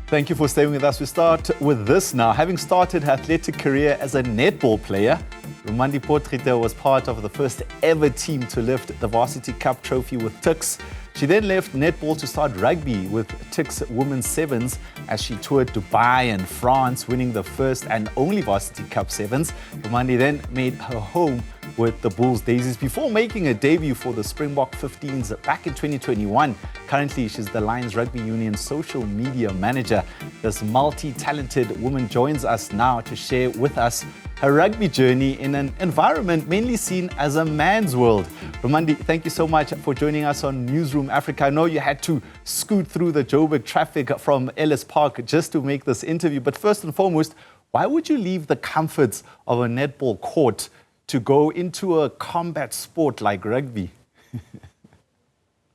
Thank you for staying with us. We start with this now. Having started her athletic career as a netball player, Rumandi Potgieter was part of the first ever team to lift the Varsity Cup trophy with Tuks. She then left netball to start rugby with Tuks Women's Sevens as she toured Dubai and France, winning the first and only Varsity Cup Sevens. Rumandi then made her home with the Bulls Daisies before making a debut for the Springbok 15s back in 2021. Currently, she's the Lions Rugby Union social media manager. This multi-talented woman joins us now to share with us her rugby journey in an environment mainly seen as a man's world. Rumandi, thank you so much for joining us on Newzroom Afrika. I know you had to scoot through the Joburg traffic from Ellis Park just to make this interview. But first and foremost, why would you leave the comforts of a netball court to go into a combat sport like rugby?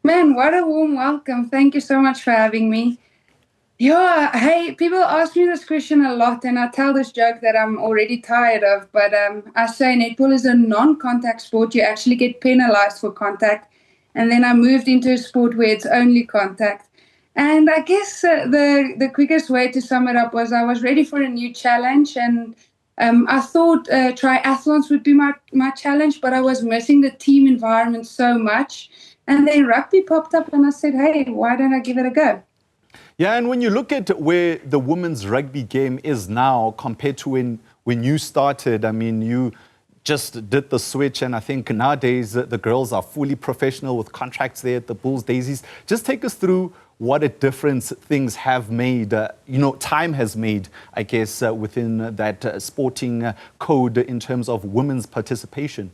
Man, what a warm welcome. Thank you so much for having me. Yeah, hey, people ask me this question a lot, and I tell this joke that I'm already tired of, but I say netball is a non-contact sport. You actually get penalized for contact. And then I moved into a sport where it's only contact. And I guess the quickest way to sum it up was I was ready for a new challenge, and I thought triathlons would be my challenge, but I was missing the team environment so much. And then rugby popped up, and I said, hey, why don't I give it a go? Yeah, and when you look at where the women's rugby game is now compared to when you started, I mean, you just did the switch, and I think nowadays the girls are fully professional with contracts there at the Bulls Daisies. Just take us through what a difference things have made, time has made, I guess, within that sporting code in terms of women's participation.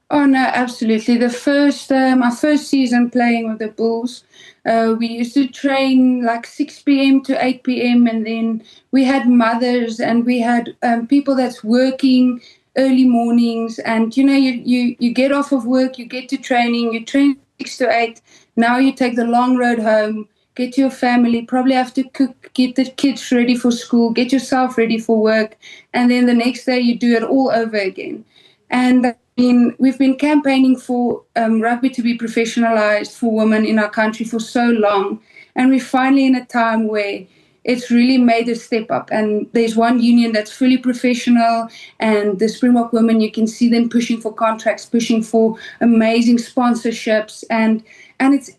Oh, no, absolutely. My first season playing with the Bulls, we used to train like 6 p.m. to 8 p.m. And then we had mothers and we had people that's working early mornings. And, you get off of work, you get to training, you train 6 to 8. Now you take the long road home, get your family, probably have to cook, get the kids ready for school, get yourself ready for work. And then the next day you do it all over again. And we've been campaigning for rugby to be professionalized for women in our country for so long. And we're finally in a time where it's really made a step up. And there's one union that's fully professional. And the Springbok women, you can see them pushing for contracts, pushing for amazing sponsorships. And it's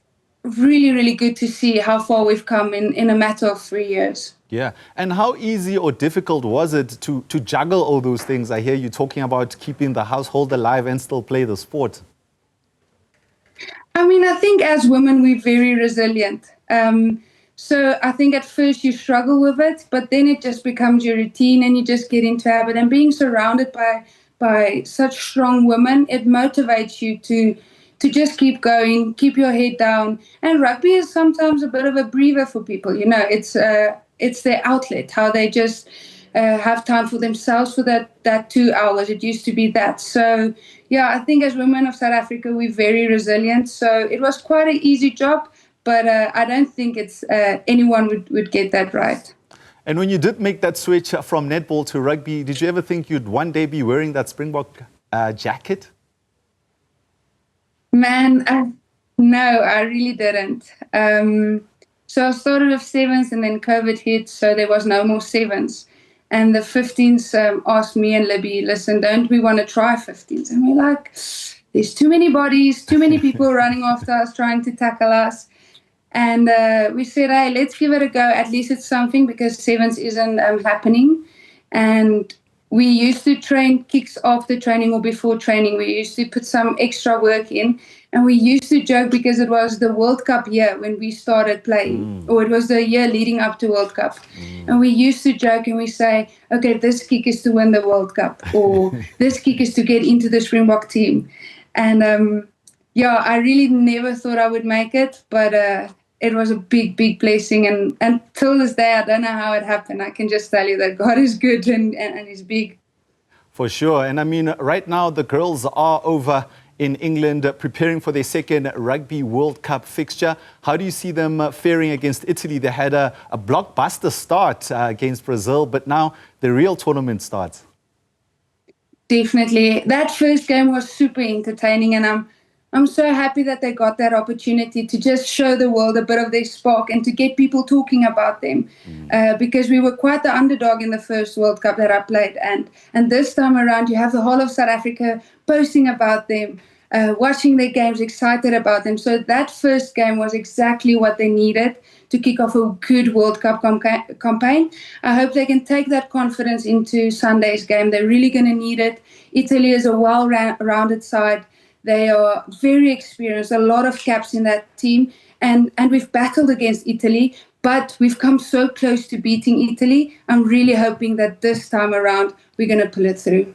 really, really good to see how far we've come in a matter of 3 years. Yeah. And how easy or difficult was it to juggle all those things? I hear you talking about keeping the household alive and still play the sport. I mean, I think as women, we're very resilient. So I think at first you struggle with it, but then it just becomes your routine and you just get into habit. And being surrounded by such strong women, it motivates you to just keep going, keep your head down. And rugby is sometimes a bit of a breather for people. It's their outlet, how they just have time for themselves for that 2 hours. It used to be that. So, yeah, I think as women of South Africa, we're very resilient. So it was quite an easy job, but I don't think it's anyone would get that right. And when you did make that switch from netball to rugby, did you ever think you'd one day be wearing that Springbok jacket? Man, no, I really didn't. So I started with sevens and then COVID hit, so there was no more sevens. And the 15s asked me and Libby, listen, don't we want to try 15s? And we're like, there's too many bodies, too many people running after us, trying to tackle us. And we said, hey, let's give it a go. At least it's something, because sevens isn't happening. And we used to train kicks after training or before training. We used to put some extra work in. And we used to joke because it was the World Cup year when we started playing, or it was the year leading up to World Cup. And we used to joke and we say, okay, this kick is to win the World Cup, or this kick is to get into the Springbok team. And I really never thought I would make it, but it was a big, big blessing. And till this day, I don't know how it happened. I can just tell you that God is good and He's big. For sure. And I mean, right now the girls are over in England preparing for their second Rugby World Cup fixture. How do you see them faring against Italy? They had a blockbuster start against Brazil, but now the real tournament starts. Definitely. That first game was super entertaining, and I'm I'm so happy that they got that opportunity to just show the world a bit of their spark and to get people talking about them. Because we were quite the underdog in the first World Cup that I played. And this time around, you have the whole of South Africa posting about them, watching their games, excited about them. So that first game was exactly what they needed to kick off a good World Cup campaign. I hope they can take that confidence into Sunday's game. They're really going to need it. Italy is a well-rounded side. They are very experienced, a lot of caps in that team. And we've battled against Italy, but we've come so close to beating Italy. I'm really hoping that this time around, we're going to pull it through.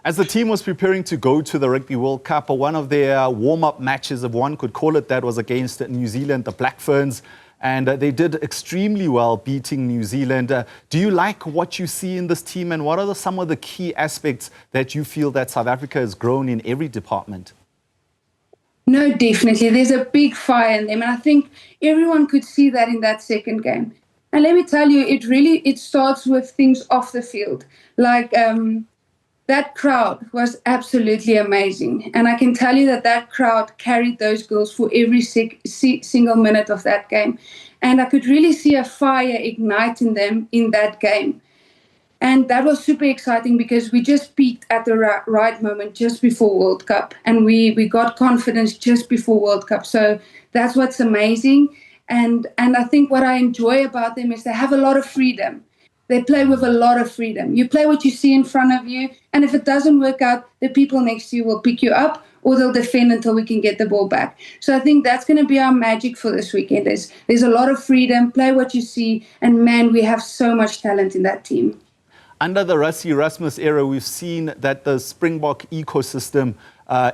As the team was preparing to go to the Rugby World Cup, one of their warm-up matches, if one could call it that, was against New Zealand, the Black Ferns. And they did extremely well beating New Zealand. Do you like what you see in this team? And what are some of the key aspects that you feel that South Africa has grown in every department? No, definitely. There's a big fire in them. And I think everyone could see that in that second game. And let me tell you, it starts with things off the field. Like that crowd was absolutely amazing. And I can tell you that crowd carried those girls for every single minute of that game. And I could really see a fire ignite in them in that game. And that was super exciting because we just peaked at the right moment just before World Cup. And we got confidence just before World Cup. So that's what's amazing. And I think what I enjoy about them is they have a lot of freedom. They play with a lot of freedom. You play what you see in front of you. And if it doesn't work out, the people next to you will pick you up or they'll defend until we can get the ball back. So I think that's going to be our magic for this weekend. There's a lot of freedom, play what you see. And man, we have so much talent in that team. Under the Rassie Erasmus era, we've seen that the Springbok ecosystem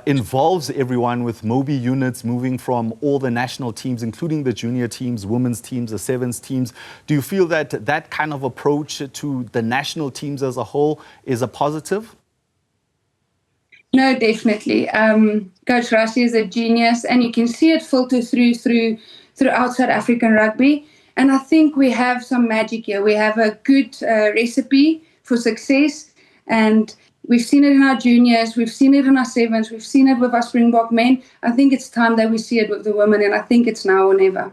involves everyone, with Mobi units moving from all the national teams, including the junior teams, women's teams, the sevens teams. Do you feel that that kind of approach to the national teams as a whole is a positive? No, definitely. Coach Rassie is a genius, and you can see it filter throughout South African rugby. And I think we have some magic here. We have a good recipe for success, and we've seen it in our juniors, we've seen it in our sevens, we've seen it with our Springbok men. I think it's time that we see it with the women, and I think it's now or never.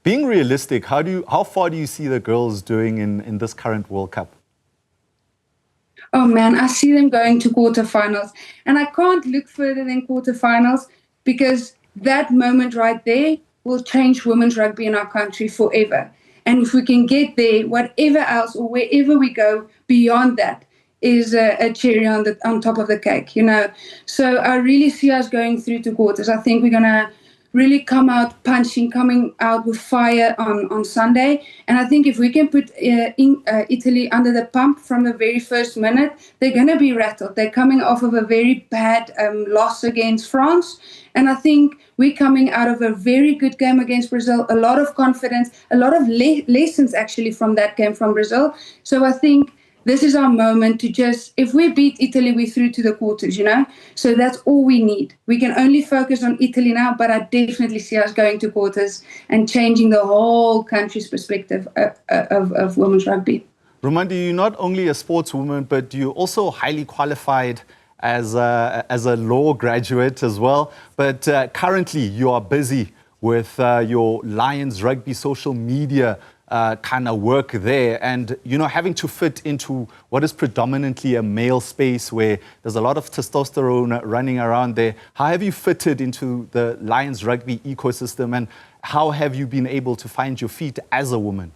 Being realistic, how far do you see the girls doing in this current World Cup? Oh man, I see them going to quarterfinals, and I can't look further than quarterfinals because that moment right there will change women's rugby in our country forever. And if we can get there, whatever else or wherever we go beyond that is a cherry on top of the cake, you know. So I really see us going through to quarters. I think we're going to really come out punching, coming out with fire on Sunday. And I think if we can put Italy under the pump from the very first minute, they're going to be rattled. They're coming off of a very bad loss against France. And I think we're coming out of a very good game against Brazil, a lot of confidence, a lot of lessons actually from that game from Brazil. So I think this is our moment to just, if we beat Italy, we're through to the quarters, you know? So that's all we need. We can only focus on Italy now, but I definitely see us going to quarters and changing the whole country's perspective of women's rugby. Rumandi, you're not only a sportswoman, but you're also highly qualified as a law graduate as well. But currently, you are busy with your Lions Rugby social media kind of work there, and having to fit into what is predominantly a male space where there's a lot of testosterone running around there. How have you fitted into the Lions Rugby ecosystem, and how have you been able to find your feet as a woman?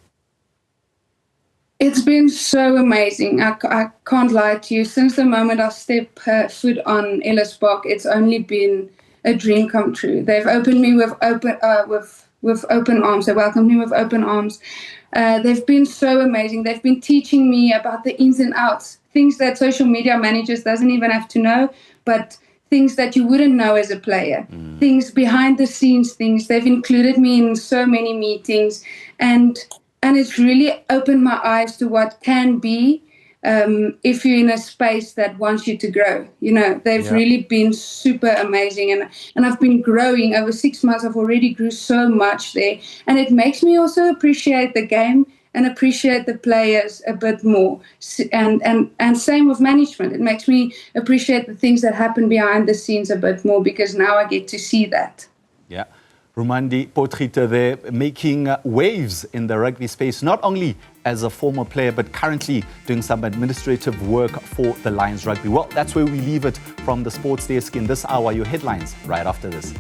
It's been so amazing. I can't lie to you. Since the moment I stepped foot on Ellis Park, it's only been a dream come true. They've opened me with open arms. They welcomed me with open arms. They've been so amazing. They've been teaching me about the ins and outs, things that social media managers doesn't even have to know, but things that you wouldn't know as a player, things behind the scenes, things. They've included me in so many meetings, and it's really opened my eyes to what can be if you're in a space that wants you to grow. They've really been super amazing, and I've been growing over 6 months. I've already grew so much there, and it makes me also appreciate the game and appreciate the players a bit more. And same with management. It makes me appreciate the things that happen behind the scenes a bit more, because now I get to see that. Yeah. Rumandi Potgieter there, making waves in the rugby space, not only as a former player, but currently doing some administrative work for the Lions Rugby. Well, that's where we leave it from the sports desk in this hour. Your headlines right after this.